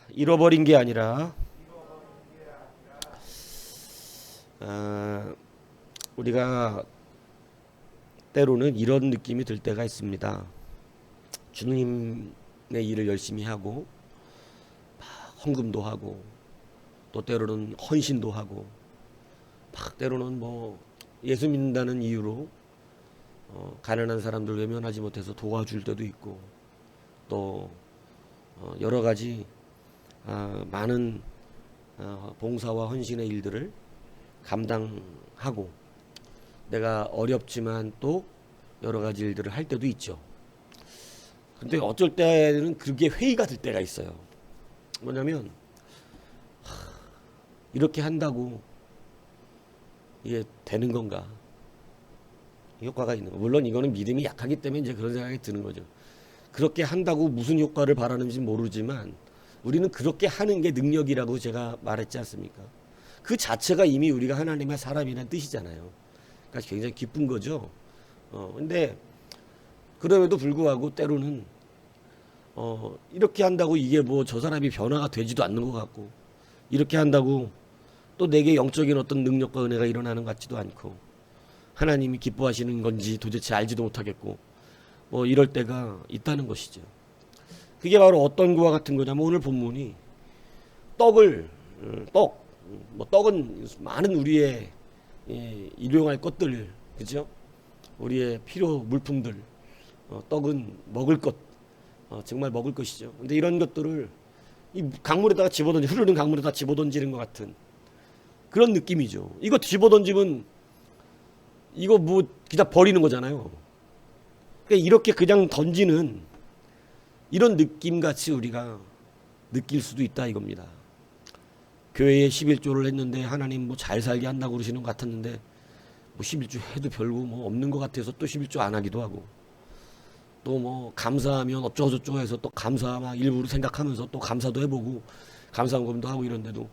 잃어버린 게 아니라 우리가 때로는 이런 느낌이 들 때가 있습니다. 주님의 일을 열심히 하고 헌금도 하고 또 때로는 헌신도 하고 때로는 뭐 예수 믿는다는 이유로 가난한 사람들 외면하지 못해서 도와줄 때도 있고 또 여러 가지 많은 봉사와 헌신의 일들을 감당하고 내가 어렵지만 또 여러 가지 일들을 할 때도 있죠. 근데 어쩔 때는 그게 회의가 될 때가 있어요. 뭐냐면 이렇게 한다고 이게 되는 건가? 효과가 있는 거. 물론 이거는 믿음이 약하기 때문에 이제 그런 생각이 드는 거죠. 그렇게 한다고 무슨 효과를 바라는지 모르지만 우리는 그렇게 하는 게 능력이라고 제가 말했지 않습니까? 그 자체가 이미 우리가 하나님의 사람이라는 뜻이잖아요. 그러니까 굉장히 기쁜 거죠. 근데 그럼에도 불구하고 때로는 이렇게 한다고 이게 뭐 저 사람이 변화가 되지도 않는 것 같고 이렇게 한다고 또 내게 영적인 어떤 능력과 은혜가 일어나는 것 같지도 않고 하나님이 기뻐하시는 건지 도대체 알지도 못하겠고 뭐 이럴 때가 있다는 것이죠. 그게 바로 어떤 거와 같은 거냐면 오늘 본문이 떡은 많은 우리의 일용할 것들, 그죠? 우리의 필요 물품들, 떡은 먹을 것, 정말 먹을 것이죠. 근데 이런 것들을 이 강물에다가 흐르는 강물에다 집어던지는 것 같은 그런 느낌이죠. 이거 집어던지면 이거 뭐 그냥 버리는 거잖아요. 그러니까 이렇게 그냥 던지는 이런 느낌 같이 우리가 느낄 수도 있다 이겁니다. 교회에 11조를 했는데 하나님 뭐 잘 살게 한다고 그러시는 것 같았는데 뭐 11조 해도 별거 뭐 없는 것 같아서 또 11조 안 하기도 하고 또 뭐 감사하면 어쩌고저쩌고 해서 또 감사 막 일부러 생각하면서 또 감사도 해보고 감사헌금도 하고 이런데도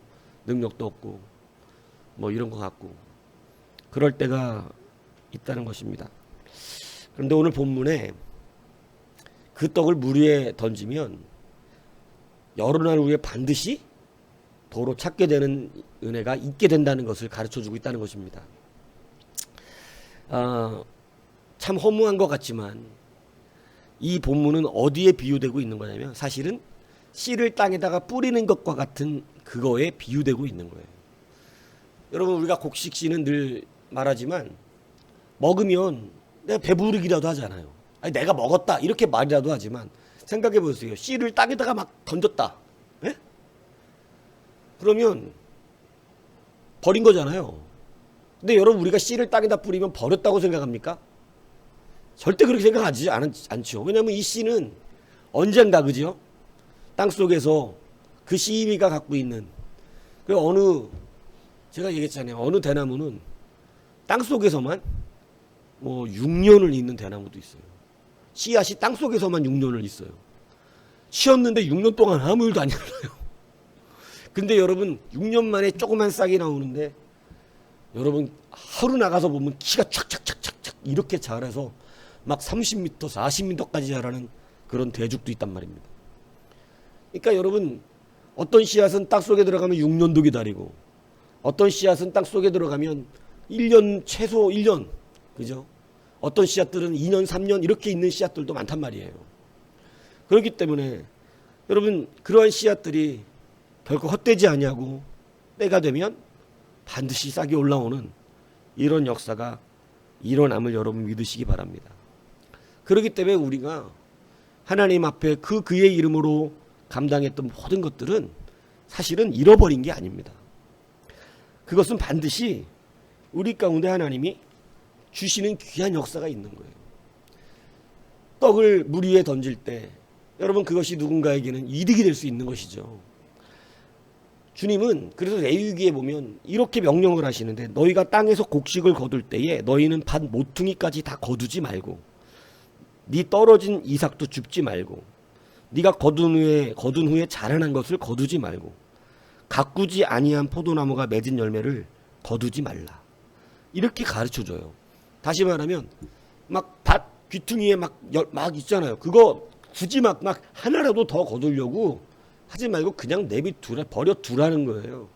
능력도 없고 뭐 이런 것 같고 그럴 때가 있다는 것입니다. 그런데 오늘 본문에 그 떡을 물 위에 던지면 여러 날 후에 반드시 도로 찾게 되는 은혜가 있게 된다는 것을 가르쳐주고 있다는 것입니다. 참 허무한 것 같지만 이 본문은 어디에 비유되고 있는 거냐면 사실은 씨를 땅에다가 뿌리는 것과 같은 그거에 비유되고 있는 거예요. 여러분 우리가 곡식씨는 늘 말하지만 먹으면 내가 배부르기라도 하잖아요. 아니 내가 먹었다 이렇게 말이라도 하지만 생각해 보세요. 씨를 땅에다가 막 던졌다. 예? 그러면 버린 거잖아요. 근데 여러분 우리가 씨를 땅에다 뿌리면 버렸다고 생각합니까? 절대 그렇게 생각하지 않죠. 왜냐하면 이 씨는 언젠가 그죠? 땅속에서 그 씨가 갖고 있는 제가 얘기했잖아요. 어느 대나무는 땅속에서만 뭐 6년을 있는 대나무도 있어요. 씨앗이 땅속에서만 6년을 있어요. 쉬었는데 6년 동안 아무 일도 안 일어나요. 근데 여러분 6년 만에 조그만 싹이 나오는데 여러분 하루 나가서 보면 키가 착착착착착 이렇게 자라서 막 30m, 40m까지 자라는 그런 대죽도 있단 말입니다. 그러니까 여러분 어떤 씨앗은 땅속에 들어가면 6년도 기다리고 어떤 씨앗은 땅속에 들어가면 1년 최소 1년 그죠? 어떤 씨앗들은 2년, 3년 이렇게 있는 씨앗들도 많단 말이에요. 그렇기 때문에 여러분 그러한 씨앗들이 결코 헛되지 아니하고 때가 되면 반드시 싹이 올라오는 이런 역사가 일어남을 여러분 믿으시기 바랍니다. 그렇기 때문에 우리가 하나님 앞에 그의 이름으로 감당했던 모든 것들은 사실은 잃어버린 게 아닙니다. 그것은 반드시 우리 가운데 하나님이 주시는 귀한 역사가 있는 거예요. 떡을 물 위에 던질 때 여러분 그것이 누군가에게는 이득이 될 수 있는 것이죠. 주님은 그래서 레위기에 보면 이렇게 명령을 하시는데 너희가 땅에서 곡식을 거둘 때에 너희는 밭 모퉁이까지 다 거두지 말고 네 떨어진 이삭도 줍지 말고 네가 거둔 후에 자라난 것을 거두지 말고 가꾸지 아니한 포도나무가 맺은 열매를 거두지 말라. 이렇게 가르쳐줘요. 다시 말하면 막 밭 귀퉁이에 막 있잖아요. 그거 굳이 막 하나라도 더 거두려고 하지 말고 그냥 내비두라, 버려두라는 거예요.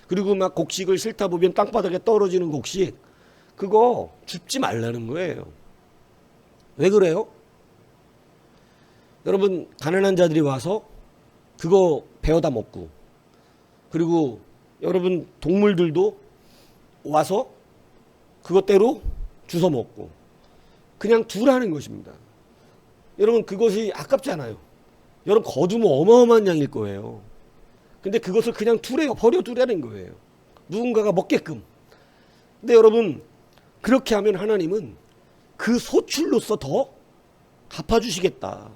그리고 막 곡식을 싫다 보면 땅바닥에 떨어지는 곡식, 그거 줍지 말라는 거예요. 왜 그래요? 여러분, 가난한 자들이 와서 그거 베어다 먹고, 그리고 여러분 동물들도 와서 그것대로 주워 먹고, 그냥 두라는 것입니다. 여러분, 그것이 아깝잖아요. 여러분, 거두면 어마어마한 양일 거예요. 근데 그것을 그냥 두래요. 버려두라는 거예요. 누군가가 먹게끔. 근데 여러분, 그렇게 하면 하나님은 그 소출로서 더 갚아주시겠다.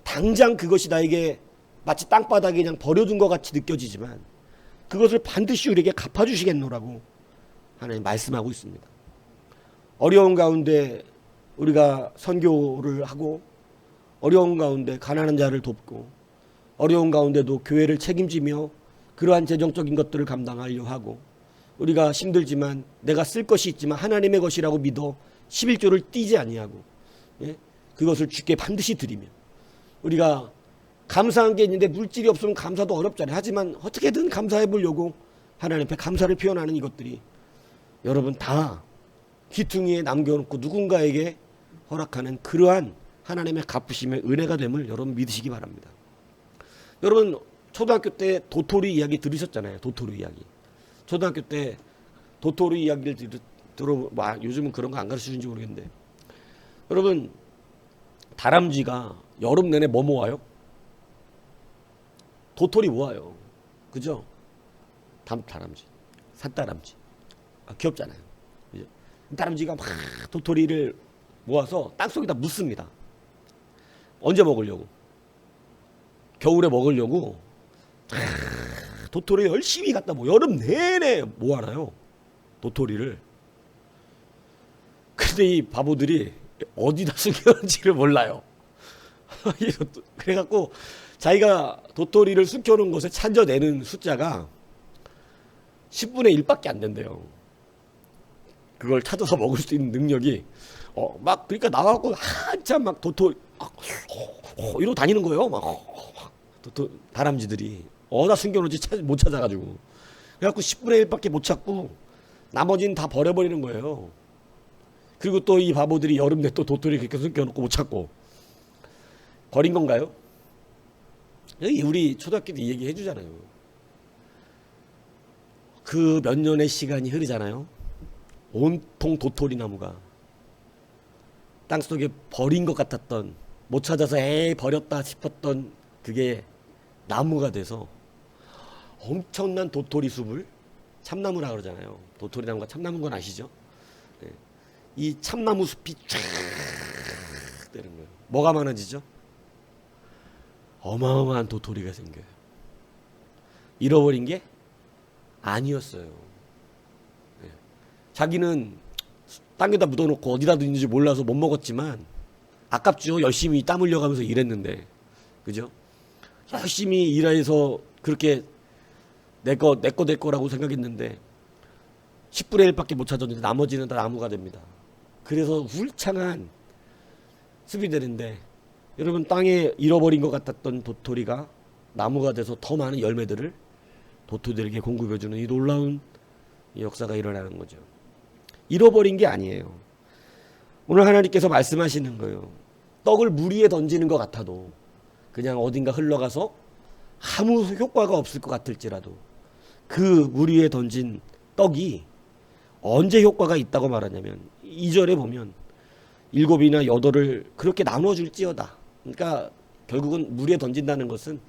당장 그것이 나에게 마치 땅바닥에 그냥 버려둔 것 같이 느껴지지만 그것을 반드시 우리에게 갚아주시겠노라고 하나님 말씀하고 있습니다. 어려운 가운데 우리가 선교를 하고, 어려운 가운데 가난한 자를 돕고, 어려운 가운데도 교회를 책임지며 그러한 재정적인 것들을 감당하려 하고, 우리가 힘들지만 내가 쓸 것이 있지만 하나님의 것이라고 믿어 11조를 띄지 아니하고, 예? 그것을 주께 반드시 드리며, 우리가 감사한 게 있는데 물질이 없으면 감사도 어렵잖아요. 하지만 어떻게든 감사해 보려고 하나님 앞에 감사를 표현하는 이것들이 여러분 다 귀퉁이에 남겨놓고 누군가에게 허락하는 그러한 하나님의 갚으심의 은혜가 됨을 여러분 믿으시기 바랍니다. 여러분, 초등학교 때 도토리 이야기 들으셨잖아요. 도토리 이야기. 초등학교 때 도토리 이야기를 요즘은 그런 거 안 가르쳐주는지 모르겠는데, 여러분, 다람쥐가 여름 내내 뭐 모아요? 도토리 모아요. 그죠? 다람쥐, 산다람쥐. 귀엽잖아요. 그죠? 다람쥐가 막 도토리를 모아서 땅속에다 묻습니다. 언제 먹으려고? 겨울에 먹으려고 도토리 열심히 갖다 여름 내내 모아놔요. 도토리를. 근데 이 바보들이 어디다 숨겼는지를 몰라요. 그래갖고 자기가 도토리를 숨겨놓은 곳에 찾아내는 숫자가 10분의 1밖에 안 된대요. 그걸 찾아서 먹을 수 있는 능력이 막 그러니까 나와갖고 한참 막 도토리 이러고 다니는 거예요. 막 다람쥐들이 어디다 숨겨놓은지 못 찾아가지고, 그래갖고 10분의 1밖에 못 찾고 나머지는 다 버려버리는 거예요. 그리고 또 이 바보들이 여름 내 또 도토리 그렇게 숨겨놓고 못 찾고 버린 건가요? 우리 초등학교 때 이 얘기 해주잖아요. 그 몇 년의 시간이 흐르잖아요. 온통 도토리 나무가 땅속에 버린 것 같았던, 못 찾아서 에이 버렸다 싶었던 그게 나무가 돼서 엄청난 도토리 숲을, 참나무라 그러잖아요. 도토리 나무가 참나무인 건 아시죠? 네. 이 참나무 숲이 쫙 되는 거예요. 뭐가 많아지죠? 어마어마한 도토리가 생겨요. 잃어버린 게 아니었어요. 네. 자기는 땅에다 묻어놓고 어디다 뒀는지 몰라서 못 먹었지만 아깝죠. 열심히 땀 흘려가면서 일했는데, 그죠? 열심히 일해서 그렇게 내 거라고 생각했는데 10분의 1밖에 못 찾았는데 나머지는 다 나무가 됩니다. 그래서 울창한 숲이 되는데, 여러분, 땅에 잃어버린 것 같았던 도토리가 나무가 돼서 더 많은 열매들을 도토리들에게 공급해주는 이 놀라운 역사가 일어나는 거죠. 잃어버린 게 아니에요. 오늘 하나님께서 말씀하시는 거예요. 떡을 물 위에 던지는 것 같아도, 그냥 어딘가 흘러가서 아무 효과가 없을 것 같을지라도 그 물 위에 던진 떡이 언제 효과가 있다고 말하냐면 2절에 보면 7이나 8을 그렇게 나눠줄지어다. 그러니까 결국은 물 위에 던진다는 것은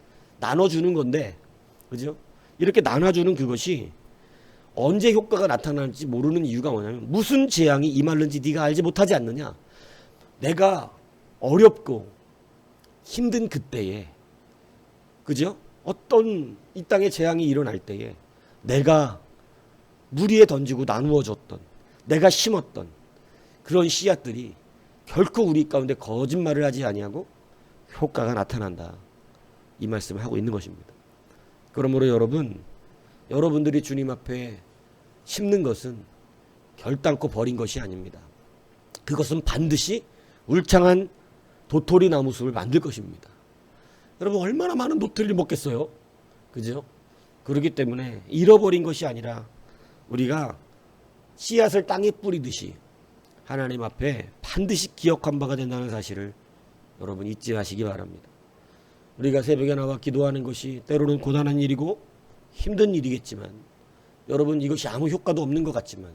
나눠주는 건데, 그죠? 이렇게 나눠주는 그것이 언제 효과가 나타날지 모르는 이유가 뭐냐면, 무슨 재앙이 임하는지 네가 알지 못하지 않느냐. 내가 어렵고 힘든 그때에, 그죠? 어떤 이 땅에 재앙이 일어날 때에 내가 물 위에 던지고 나누어 줬던, 내가 심었던 그런 씨앗들이 결코 우리 가운데 거짓말을 하지 아니하고 효과가 나타난다. 이 말씀을 하고 있는 것입니다. 그러므로 여러분들이 주님 앞에 심는 것은 결단코 버린 것이 아닙니다. 그것은 반드시 울창한 도토리 나무숲을 만들 것입니다. 여러분 얼마나 많은 노트를 먹겠어요? 그죠? 그렇기 때문에 잃어버린 것이 아니라 우리가 씨앗을 땅에 뿌리듯이 하나님 앞에 반드시 기억한 바가 된다는 사실을 여러분 잊지 마시기 바랍니다. 우리가 새벽에 나와 기도하는 것이 때로는 고단한 일이고 힘든 일이겠지만 여러분 이것이 아무 효과도 없는 것 같지만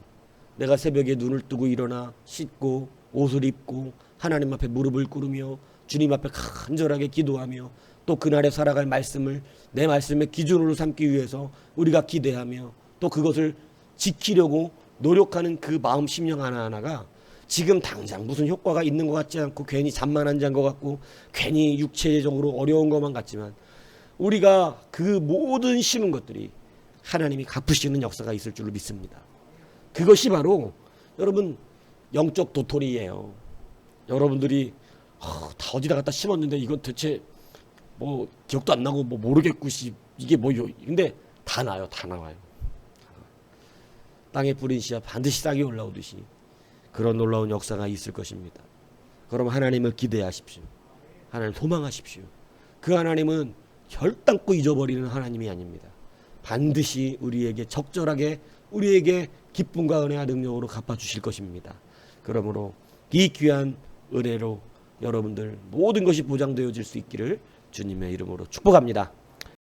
내가 새벽에 눈을 뜨고 일어나 씻고 옷을 입고 하나님 앞에 무릎을 꿇으며 주님 앞에 간절하게 기도하며 또 그날에 살아갈 말씀을 내 말씀의 기준으로 삼기 위해서 우리가 기대하며 또 그것을 지키려고 노력하는 그 마음 심령 하나하나가 지금 당장 무슨 효과가 있는 것 같지 않고 괜히 잠만 안 잔 것 같고 괜히 육체적으로 어려운 것만 같지만 우리가 그 모든 심은 것들이 하나님이 갚으시는 역사가 있을 줄로 믿습니다. 그것이 바로 여러분 영적 도토리예요. 여러분들이 다 어디다 갖다 심었는데 이건 대체 뭐 기억도 안 나고 뭐 모르겠고 이게 뭐요? 근데 다 나요, 다 나와요. 땅에 뿌린 씨앗 반드시 싹이 올라오듯이 그런 놀라운 역사가 있을 것입니다. 그럼 하나님을 기대하십시오. 하나님 소망하십시오. 그 하나님은 결단코 잊어버리는 하나님이 아닙니다. 반드시 우리에게 적절하게 우리에게 기쁨과 은혜와 능력으로 갚아주실 것입니다. 그러므로 이 귀한 은혜로 여러분들 모든 것이 보장되어질 수 있기를 주님의 이름으로 축복합니다.